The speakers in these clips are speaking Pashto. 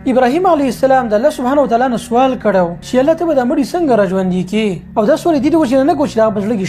ابراهیم علیه السلام د الله سبحانه وتعالى نه سوال کړو چې الله ته به د مړي څنګه راژوندي کی او دا سوال دې د وجه نه کوم چې دا بزلګي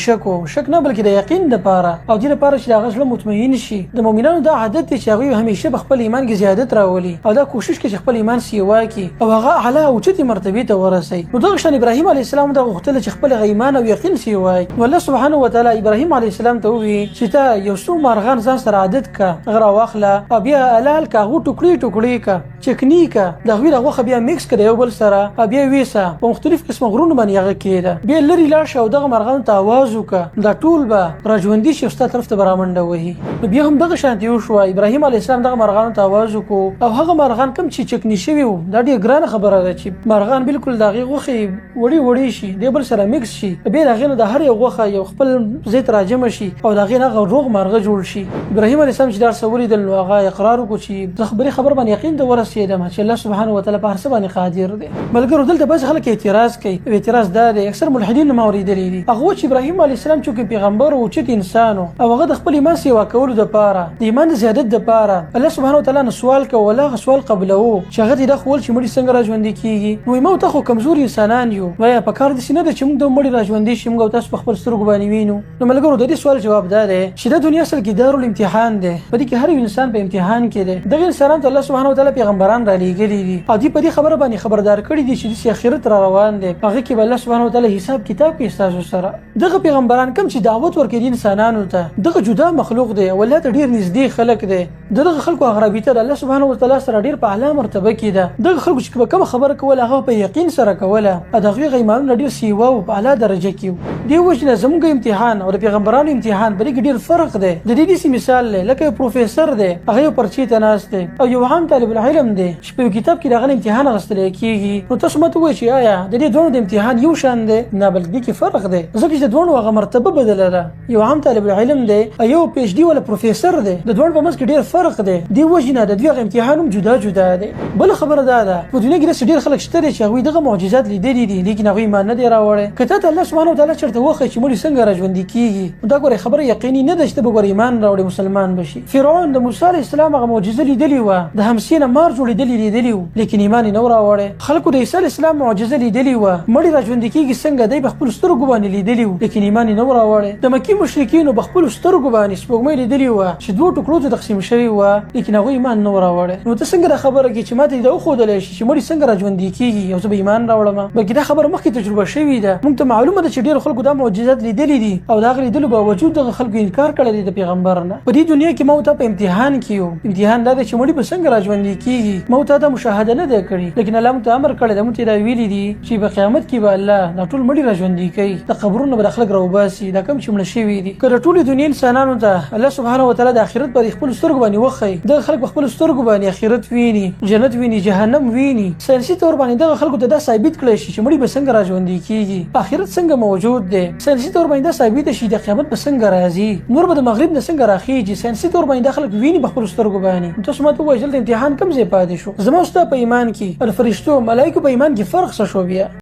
شک نه بلکې د یقین د پاره او دې لپاره چې دا غزله مطمئن شي د مؤمنانو دا عادت دی چې هغه همیشه په خپل ایمان کې زیادت راولي او دا کوشش کوي چې خپل ایمان سیوا کی او هغه اعلی او چتي مرتبه ته ورسي نو دغه شان ابراهیم علیه السلام دا غوښتل چې خپل ایمان او یقین سیوا کی الله سبحانه وتعالى ابراهیم علیه السلام ته وی چې تا یو څو مارغان ځان سره عادت کا غره واخله او بیا الال کا غو ټوکړي کا چکنی کا د غوی دغه بیا میکس کړي یو بل سره بیا ویسا په مختلف قسم غرونو باندې هغه کېده بیا لري لا شو دغه مرغان ته आवाज وکړه دا ټول به راژوندي شي ستاسو طرف ته برامنډه وهي بیا هم دغه شانتي وشو ابراهیم علیه السلام دغه مرغان ته आवाज وکړو او هغه مرغان کم چې چکنی شوی وو دا ډیره ګرانه خبره ده چې مرغان بالکل دغه غوخي وړي شي د بل سره میکس شي بیا دغه د هر یو غوخه یو خپل زیت راجم شي او دغه نه روغ مرغه جوړ شي ابراهیم علیه السلام چې دا سوري د هغه اقرار وکړي چې خبر باندې یقین د ورسېدم چې الله سبحانه وتعالى په هر څه باندې قادر دی ملګرو دلته بعض خلک اعتراض کوي اعتراض دا دی اکثر ملحدین ما اوریدلی دي هغه چې ابراهیم علیه السلام چې پیغمبر او چې انسان او هغه د خپل ایمان سیوا کولو د پاره د ایمان زیادت د پاره الله سبحانه وتعالى نو سوال کوي ولا سوال قبلو چې هغه د خپل چې مړي څنګه راژوندي کیږي نو موږ ته خو کمزوري انسانان یو وای په کار دي سینه چې موږ د مړي راژوندي شي موږ تاسو په خپل سترګو باندې وینو نو ملګرو د دې سوال جواب دا دی چې د دنیا اصل کې دارالامتحان دی په دې کې هر انسان په امتحان کې دی دغه انسانان ته الله سبحانه وتعالى پیغمبران را لېږلي دي او دې په دې خبره باندې خبردار کړی دي چې د آخرت را روان دي هغه کې الله سبحانه وتعالى حساب کتاب کوي تاسو سره دغه پیغمبران کوم چې دعوت ورکړي انسانانو ته دغه جدا مخلوق دی ولله ته ډیر نږدې خلق دی دغه خلکو اغربیته الله سبحانه وتعالى سره ډیر په اعلی مرتبه کې ده دغه خلکو چې کوم خبره کوله هغه په یقین سره کوله دغه ایمان ډیر سیوا او په اعلی درجه کې دی وجنه زموږ امتحان او د پیغمبرانو امتحان بلکې ډیر فرق دی د دې مثال لکه پروفیسور دی هغه پرچی ته ناست دی او یو عام طالب العلم دی چې په کتاب کې دغه امتحان غوښتل کیږي نو تاسو مته وایئ چې آیا د دې دوه د امتحان یو شان دی نه بلکې کې فرق دی ځکه چې د دوه هغه مرتبه بدله ده یو عام طالب العلم دی یو پی ایچ ډي ولا پروفیسور دی د دوه په منځ کې ډیر فرق دی دی وجنه د دوه امتحانوم جدا دی بل خبره ده په دنیا کې ډیر خلک شته چې هغه دغه معجزات لیدلې دي لیکن هغه ایمان نه دی راوړی کته ته الله سبحانه وتعالى چرته وخه چې مړي څنګه راژوندي کیږي دا ګوره خبره یقیني نه ده چې به ایمان راوړي مسلمان بشي فرعون د موسی علیه السلام هغه معجزه لیدلې و د همسینه مار جوړېدلې و لیکن ایمان نه راوړی خلکو د عیسی علیه السلام معجزه لیدلې و مړي راژوندي کیږي څنګه دی په خپل سترګو باندې لیدلې و لیکن ایمان نه راوړی د مکی مشرکین په خپل سترګو باندې سپوږمۍ لیدلې و چې دوه ټوکرو ته تقسیم شوی و لیکن هغه ایمان نه راوړی نو ته څنګه خبره کې چې ماته دا خو دلې چې مړي څنګه راژوندي کیږي او زه به ایمان راوړم بلکې دا خبره مخکې تجربه شوې ده موږ ته معلومه ده چې ډېر خلکو دا معجزات لیدلې دي او دا غلي دلو باوجود د خلکو انکار کړی دی د پیغمبر نه په دې دنیا کې موږ ته په امتحان کیو امتحان دا چې مړي به څنګه راژوندي کیږي موږ ته دا مشاهده نه ده کړې لیکن الله مت امر کړی دی موږ ته دا ویلي دي چې په قیامت کې به الله دا ټول مړي راژوندي کوي د قبرونو به خلک راوباسي دا کوم چې مړ شوي دي کله ټول دنیا انسانانو ته الله سبحانه وتعالى د آخرت پر خپل سترګو باندې وخی د خلک خپل سترګو باندې آخرت ویني جنت ویني جهنم ویني ساينسي تور باندې د خلکو ته دا ثابت کړی شي چې مړي به څنګه راژوندي کیږي آخرت څنګه موجود دی ساينسي تور باندې دا ثابت شي د قیامت به څنګه راځي نور به د مغرب نه څنګه راخیږي ساينسي تور باندې خلک ویني په خپل سترګو باندې تاسو ماته وایي چې امتحان کم ځای پاتې شو زموږ ته په ایمان کې فرشتو ملائکه په ایمان کې فرق څه شو بیا